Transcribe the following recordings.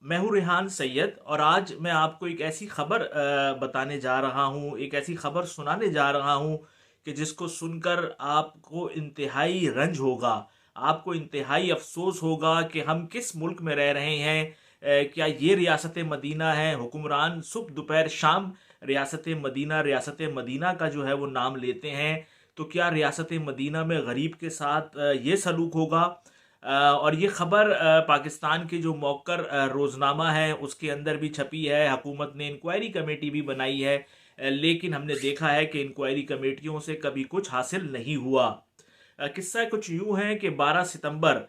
मैं हूँ रेहान सैयद और आज मैं आपको एक ऐसी खबर बताने जा रहा हूँ, एक ऐसी खबर सुनाने जा रहा हूँ कि जिसको सुनकर आपको इंतहाई रंज होगा, आपको इंतहाई अफसोस होगा कि हम किस मुल्क में रह रहे हैं। क्या ये रियासत मदीना है? हुक्मरान सुबह दोपहर शाम रियासत मदीना का जो है वो नाम लेते हैं। तो क्या रियासत मदीना में गरीब के साथ ये सलूक होगा? और ये खबर पाकिस्तान के जो मौकर रोज़नामा है उसके अंदर भी छपी है। हुकूमत ने इंक्वायरी कमेटी भी बनाई है, लेकिन हमने देखा है कि इंक्वायरी कमेटियों से कभी कुछ हासिल नहीं हुआ। किस्सा कुछ यूं है कि 12 सितंबर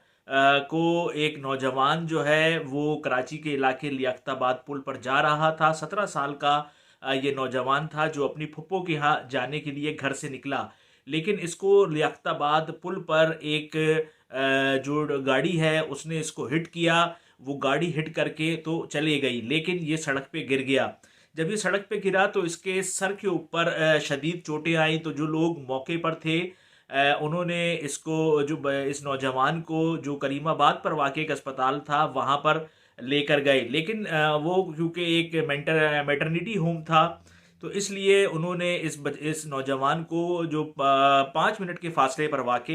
को एक नौजवान जो है वो कराची के इलाके लियाकताबाद पुल पर जा रहा था। 17 साल का ये नौजवान था जो अपनी फुप्पो के यहाँ जाने के लिए घर से निकला, लेकिन इसको लियाकताबाद पुल पर एक जो गाड़ी है उसने इसको हिट किया। वो गाड़ी हिट करके तो चले गई, लेकिन ये सड़क पे गिर गया। जब ये सड़क पे गिरा तो इसके सर के ऊपर शदीद चोटें आई। तो जो लोग मौके पर थे उन्होंने इस नौजवान को जो करीमाबाद पर वाक़ एक अस्पताल था वहाँ पर लेकर गए, लेकिन वो क्योंकि एक मैटरनिटी होम था तो इसलिए उन्होंने इस नौजवान को जो 5 मिनट के फासले पर वाक़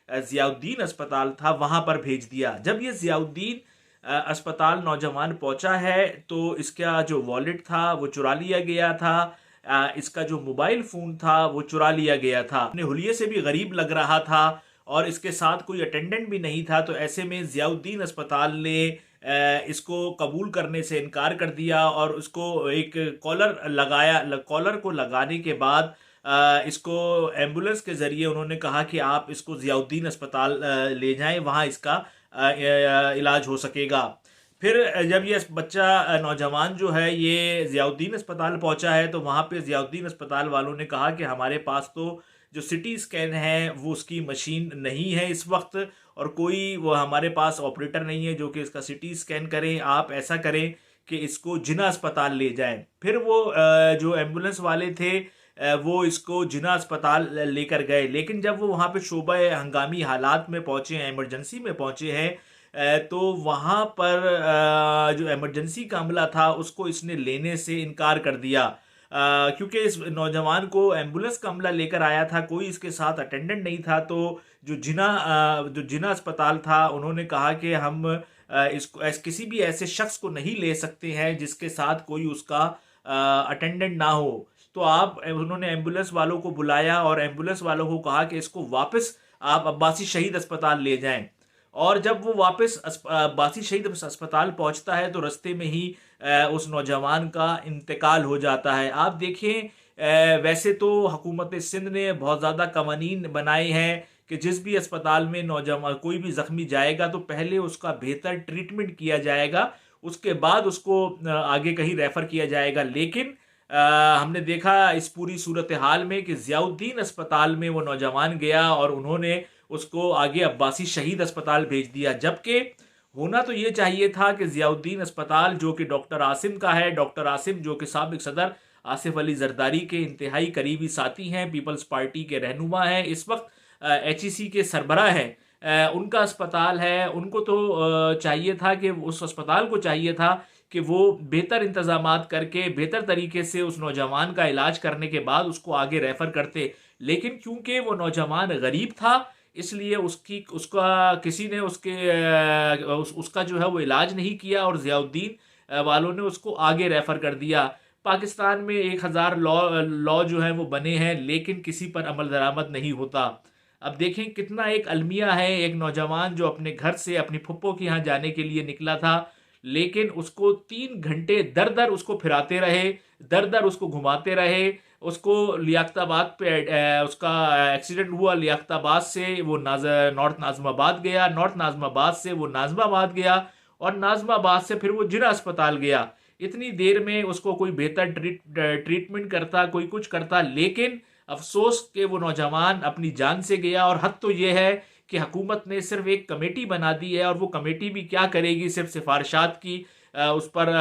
ज़ियाउद्दीन अस्पताल था वहाँ पर भेज दिया। जब ये ज़ियाउद्दीन अस्पताल नौजवान पहुँचा है तो इसका जो वॉलेट था वो चुरा लिया गया था। इसका जो मोबाइल फ़ोन था वो चुरा लिया गया था। अपने हुलिये से भी गरीब लग रहा था और इसके साथ कोई अटेंडेंट भी नहीं था। तो ऐसे में ज़ियाउद्दीन अस्पताल ने इसको कबूल करने से इनकार कर दिया और उसको एक कॉलर को लगाने के बाद इसको एम्बुलेंस के ज़रिए उन्होंने कहा कि आप इसको ज़ियाउद्दीन अस्पताल ले जाएं, वहाँ इसका इलाज हो सकेगा। फिर जब ये बच्चा नौजवान जो है ये ज़ियाउद्दीन अस्पताल पहुंचा है तो वहाँ पे ज़ियाउद्दीन अस्पताल वालों ने कहा कि हमारे पास तो जो सिटी स्कैन है वो उसकी मशीन नहीं है इस वक्त, और कोई वो हमारे पास ऑपरेटर नहीं है जो कि इसका सिटी स्कैन करें। आप ऐसा करें कि इसको जिना अस्पताल ले जाएं। फिर वो जो एम्बुलेंस वाले थे वो इसको जिना अस्पताल लेकर गए, लेकिन जब वो वहाँ पे शोबा हंगामी हालात में पहुँचे हैं, इमरजेंसी में पहुँचे हैं, तो वहाँ पर जो इमरजेंसी का अमला था उसको इसने लेने से इनकार कर दिया, क्योंकि इस नौजवान को एम्बुलेंस का अमला लेकर आया था, कोई इसके साथ अटेंडेंट नहीं था। तो जो जिना अस्पताल था उन्होंने कहा कि हम किसी भी ऐसे शख्स को नहीं ले सकते हैं जिसके साथ कोई उसका अटेंडेंट ना हो। तो उन्होंने एम्बुलेंस वालों को बुलाया और एम्बुलेंस वालों को कहा कि इसको वापस आप अब्बासी शहीद अस्पताल ले जाएं। और जब वो वापस अब्बासी शहीद अस्पताल पहुंचता है तो रास्ते में ही उस नौजवान का इंतकाल हो जाता है। आप देखें, वैसे तो हुकूमत सिंध ने बहुत ज़्यादा कवानीन बनाए हैं कि जिस भी अस्पताल में नौजवान कोई भी ज़ख्मी जाएगा तो पहले उसका बेहतर ट्रीटमेंट किया जाएगा, उसके बाद उसको आगे कहीं रेफ़र किया जाएगा। लेकिन हमने देखा इस पूरी सूरत हाल में कि ज़ियाउद्दीन अस्पताल में वो नौजवान गया और उन्होंने उसको आगे अब्बासी शहीद अस्पताल भेज दिया, जबकि होना तो ये चाहिए था कि ज़ियाउद्दीन अस्पताल जो कि डॉक्टर आसिम का है, डॉक्टर आसिम जो कि साबिक सदर आसिफ अली जरदारी के इंतहाई करीबी साथी हैं, पीपल्स पार्टी के रहनुमा हैं, इस वक्त HEC के सरबराह हैं, उनका अस्पताल है। उनको तो चाहिए था कि उस अस्पताल को चाहिए था कि वो बेहतर इंतजामात करके बेहतर तरीके से उस नौजवान का इलाज करने के बाद उसको आगे रेफ़र करते, लेकिन क्योंकि वो नौजवान गरीब था इसलिए किसी ने उसका जो है वो इलाज नहीं किया और ज़ियाउद्दीन वालों ने उसको आगे रेफ़र कर दिया। पाकिस्तान में 1000 लॉ जो है वो बने हैं, लेकिन किसी पर अमल दरामद नहीं होता। अब देखें कितना एक अलमिया है, एक नौजवान जो अपने घर से अपनी फुप्पो के यहाँ जाने के लिए निकला था, लेकिन उसको 3 घंटे दर दर उसको फिराते रहे, दर दर उसको घुमाते रहे। उसको लियाकताबाद पे उसका एक्सीडेंट हुआ, लियाकताबाद से वो नॉर्थ नाज़िमाबाद गया, नॉर्थ नाज़िमाबाद से वो नाज़िमाबाद गया और नाज़िमाबाद से फिर वो जिना अस्पताल गया। इतनी देर में उसको कोई बेहतर ट्रीटमेंट करता, कोई कुछ करता, लेकिन अफसोस कि वो नौजवान अपनी जान से गया। और हद तो ये है कि हुकूमत ने सिर्फ एक कमेटी बना दी है और वो कमेटी भी क्या करेगी, सिर्फ सिफारिशात की उस पर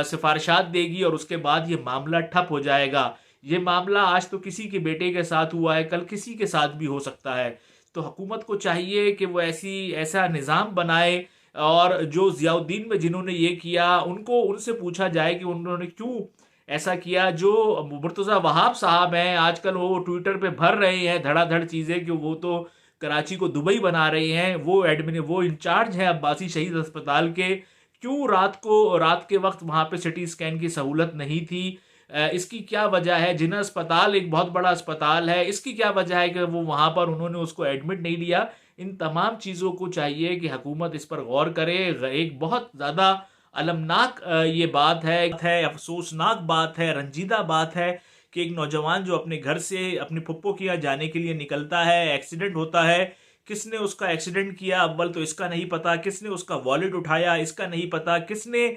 सिफारिशात देगी और उसके बाद ये मामला ठप हो जाएगा। ये मामला आज तो किसी के बेटे के साथ हुआ है, कल किसी के साथ भी हो सकता है। तो हुकूमत को चाहिए कि वो ऐसा निज़ाम बनाए और जो जियाउद्दीन में जिन्होंने ये किया उनको उनसे पूछा जाए कि उन्होंने क्यों ऐसा किया। जो मुर्तज़ा वहाब साहब हैं आजकल वो ट्विटर पे भर रहे हैं धड़ाधड़ चीज़ें कि वो तो कराची को दुबई बना रहे हैं, वो इंचार्ज है अब्बासी शहीद अस्पताल के, क्यों रात के वक्त वहाँ पे सिटी स्कैन की सहूलत नहीं थी, इसकी क्या वजह है। जिना अस्पताल एक बहुत बड़ा अस्पताल है, इसकी क्या वजह है कि वो वहाँ पर उन्होंने उसको एडमिट नहीं लिया। इन तमाम चीज़ों को चाहिए कि हुकूमत इस पर गौर करे। एक बहुत ज़्यादा अलमनाक ये बात है, अफसोसनाक बात है, रंजीदा बात है कि एक नौजवान जो अपने घर से अपने फुप्पो के यहाँ जाने के लिए निकलता है, एक्सीडेंट होता है। किसने उसका एक्सीडेंट किया अव्वल तो इसका नहीं पता, किसने उसका वॉलेट उठाया इसका नहीं पता, किसने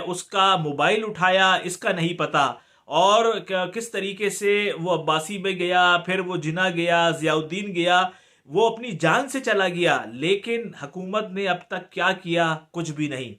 उसका मोबाइल उठाया इसका नहीं पता, और किस तरीके से वो अब्बासी में गया, फिर वो जिना गया, जियाउद्दीन गया, वो अपनी जान से चला गया। लेकिन हुकूमत ने अब तक क्या किया? कुछ भी नहीं।